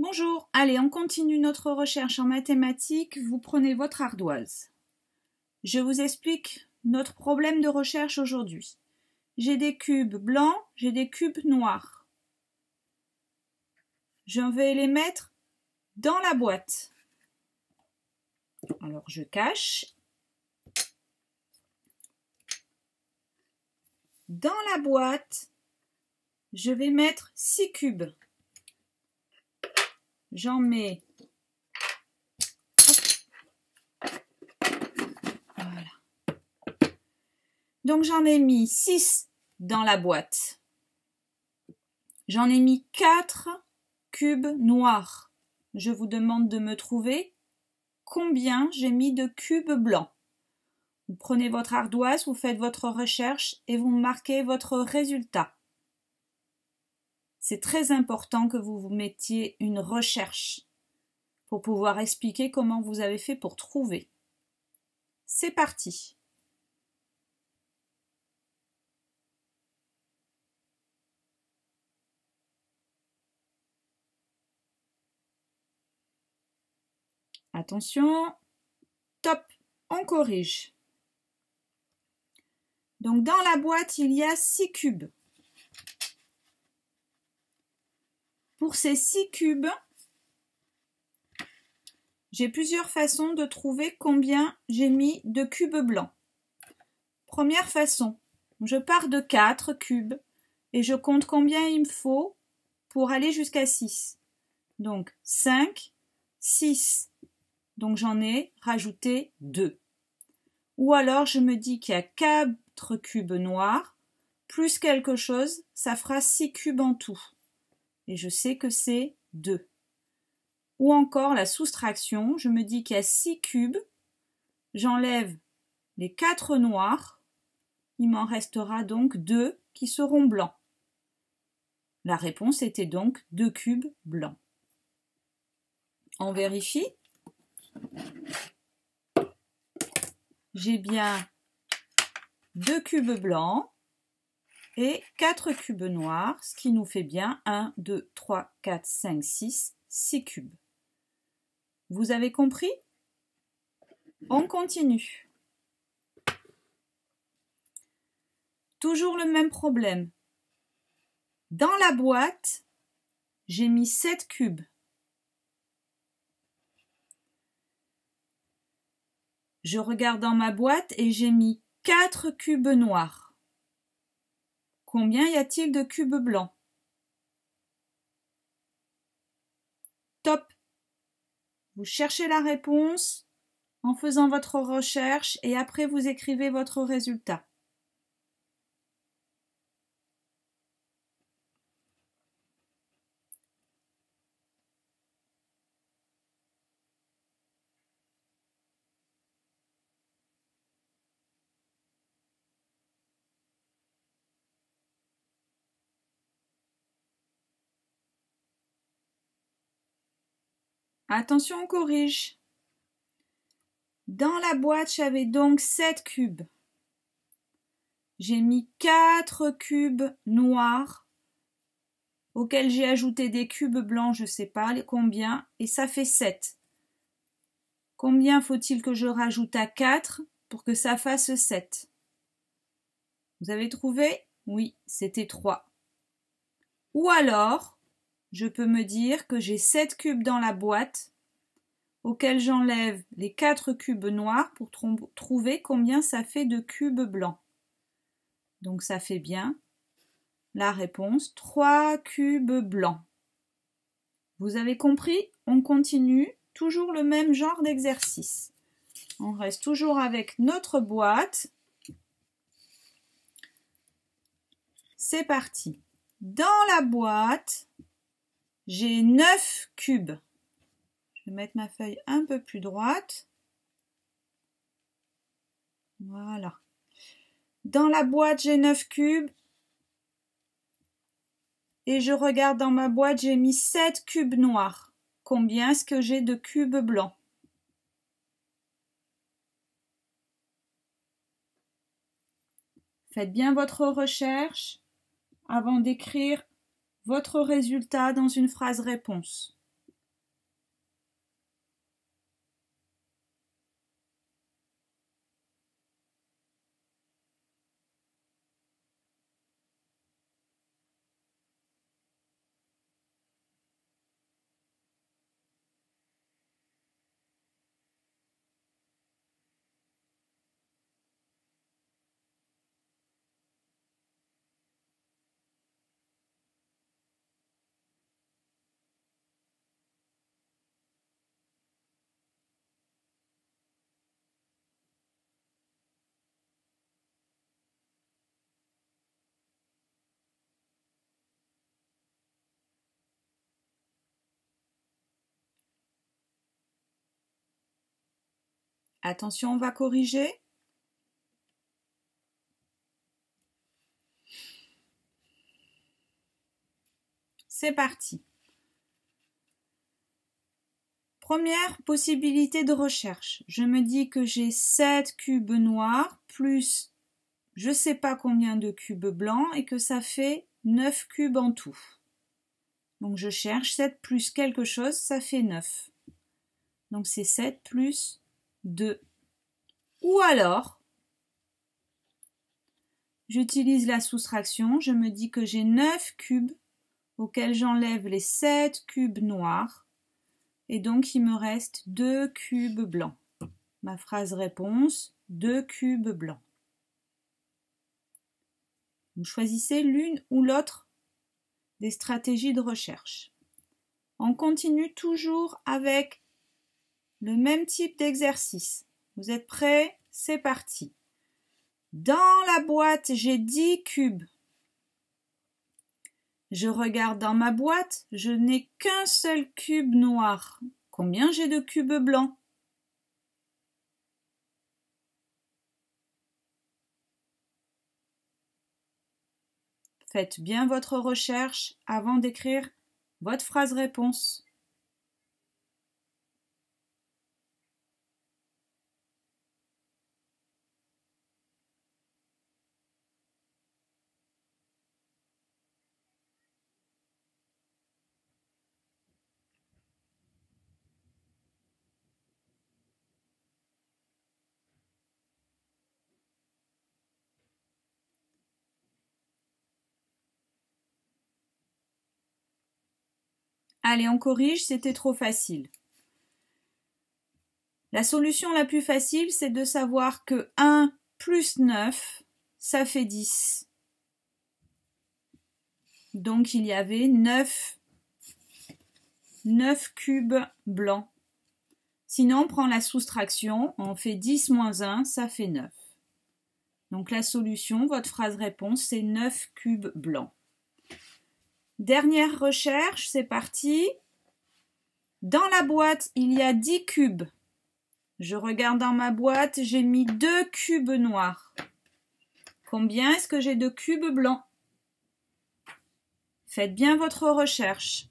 Bonjour, allez, on continue notre recherche en mathématiques. Vous prenez votre ardoise. Je vous explique notre problème de recherche aujourd'hui. J'ai des cubes blancs, j'ai des cubes noirs. Je vais les mettre dans la boîte. Alors je cache. Dans la boîte, je vais mettre 6 cubes. J'en mets. Voilà. Donc j'en ai mis 6 dans la boîte. J'en ai mis 4 cubes noirs. Je vous demande de me trouver combien j'ai mis de cubes blancs. Vous prenez votre ardoise, vous faites votre recherche et vous marquez votre résultat. C'est très important que vous vous mettiez une recherche pour pouvoir expliquer comment vous avez fait pour trouver. C'est parti. Attention, top, on corrige. Donc dans la boîte, il y a 6 cubes. Pour ces 6 cubes, j'ai plusieurs façons de trouver combien j'ai mis de cubes blancs. Première façon, je pars de 4 cubes et je compte combien il me faut pour aller jusqu'à 6. Donc 5, 6. Donc j'en ai rajouté 2. Ou alors je me dis qu'il y a 4 cubes noirs, plus quelque chose, ça fera 6 cubes en tout. Et je sais que c'est 2. Ou encore la soustraction, je me dis qu'il y a 6 cubes, j'enlève les 4 noirs, il m'en restera donc 2 qui seront blancs. La réponse était donc 2 cubes blancs. On vérifie. J'ai bien 2 cubes blancs et 4 cubes noirs, ce qui nous fait bien 1, 2, 3, 4, 5, 6, 6 cubes. Vous avez compris? On continue. Toujours le même problème. Dans la boîte, j'ai mis 7 cubes. Je regarde dans ma boîte et j'ai mis 4 cubes noirs. Combien y a-t-il de cubes blancs? Top! Vous cherchez la réponse en faisant votre recherche et après vous écrivez votre résultat. Attention, on corrige. Dans la boîte, j'avais donc 7 cubes. J'ai mis 4 cubes noirs auxquels j'ai ajouté des cubes blancs, je ne sais pas combien, et ça fait 7. Combien faut-il que je rajoute à 4 pour que ça fasse 7? Vous avez trouvé? Oui, c'était 3. Ou alors, je peux me dire que j'ai 7 cubes dans la boîte auxquels j'enlève les 4 cubes noirs pour trouver combien ça fait de cubes blancs. Donc ça fait bien la réponse 3 cubes blancs. Vous avez compris? On continue, toujours le même genre d'exercice. On reste toujours avec notre boîte. C'est parti. Dans la boîte, j'ai 9 cubes. Je vais mettre ma feuille un peu plus droite. Voilà. Dans la boîte, j'ai 9 cubes. Et je regarde dans ma boîte, j'ai mis 7 cubes noirs. Combien est-ce que j'ai de cubes blancs? Faites bien votre recherche avant d'écrire votre résultat dans une phrase réponse. Attention, on va corriger. C'est parti. Première possibilité de recherche. Je me dis que j'ai 7 cubes noirs plus je ne sais pas combien de cubes blancs et que ça fait 9 cubes en tout. Donc je cherche 7 plus quelque chose, ça fait 9. Donc c'est 7 plus 2. Ou alors, j'utilise la soustraction, je me dis que j'ai 9 cubes auxquels j'enlève les 7 cubes noirs et donc il me reste 2 cubes blancs. Ma phrase réponse, 2 cubes blancs. Vous choisissez l'une ou l'autre des stratégies de recherche. On continue toujours avec le même type d'exercice. Vous êtes prêts? C'est parti. Dans la boîte, j'ai 10 cubes. Je regarde dans ma boîte, je n'ai qu'un seul cube noir. Combien j'ai de cubes blancs? Faites bien votre recherche avant d'écrire votre phrase réponse. Allez, on corrige, c'était trop facile. La solution la plus facile, c'est de savoir que 1 plus 9, ça fait 10. Donc il y avait 9 cubes blancs. Sinon, on prend la soustraction, on fait 10 moins 1, ça fait 9. Donc la solution, votre phrase réponse, c'est 9 cubes blancs. Dernière recherche, c'est parti. Dans la boîte, il y a 10 cubes. Je regarde dans ma boîte, j'ai mis 2 cubes noirs. Combien est-ce que j'ai de cubes blancs? Faites bien votre recherche.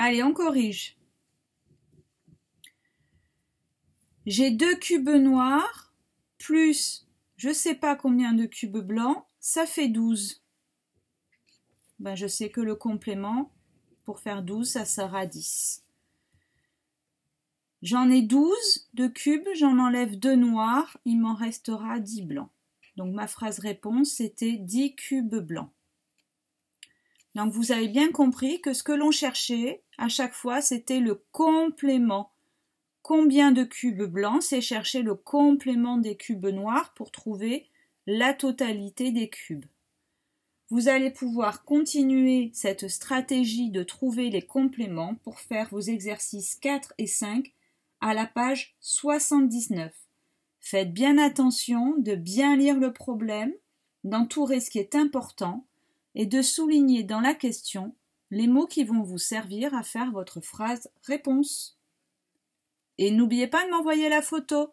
Allez, on corrige. J'ai 2 cubes noirs, plus je ne sais pas combien de cubes blancs, ça fait 12. Ben, je sais que le complément, pour faire 12, ça sera 10. J'en ai 12 de cubes, j'en enlève 2 noirs, il m'en restera 10 blancs. Donc ma phrase réponse, c'était 10 cubes blancs. Donc vous avez bien compris que ce que l'on cherchait à chaque fois, c'était le complément. Combien de cubes blancs, c'est chercher le complément des cubes noirs pour trouver la totalité des cubes. Vous allez pouvoir continuer cette stratégie de trouver les compléments pour faire vos exercices 4 et 5 à la page 79. Faites bien attention de bien lire le problème, d'entourer ce qui est important et de souligner dans la question les mots qui vont vous servir à faire votre phrase réponse. Et n'oubliez pas de m'envoyer la photo.